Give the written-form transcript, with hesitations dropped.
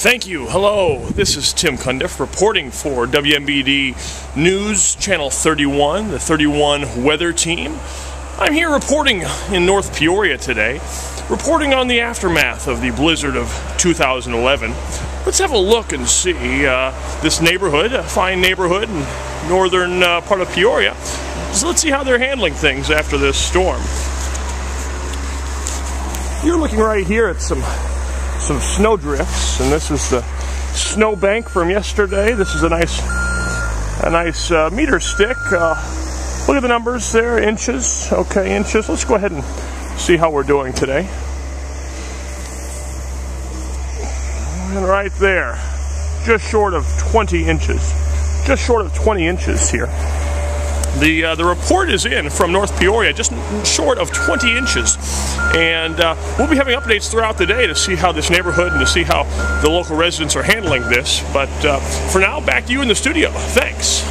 Thank you. Hello, this is Tim Cundiff reporting for WMBD News Channel 31, the 31 weather team. I'm here reporting in North Peoria today, reporting on the aftermath of the blizzard of 2011. Let's have a look and see this neighborhood, a fine neighborhood in northern part of Peoria. So let's see how they're handling things after this storm. You're looking right here at some snow drifts, and this is the snow bank from yesterday. This is a nice meter stick. Look at the numbers there, inches. Okay, inches. Let's go ahead and see how we're doing today. And right there, just short of 20 inches. Just short of 20 inches here. The report is in from North Peoria, just short of 20 inches. And we'll be having updates throughout the day to see how this neighborhood and to see how the local residents are handling this. But for now, back to you in the studio. Thanks.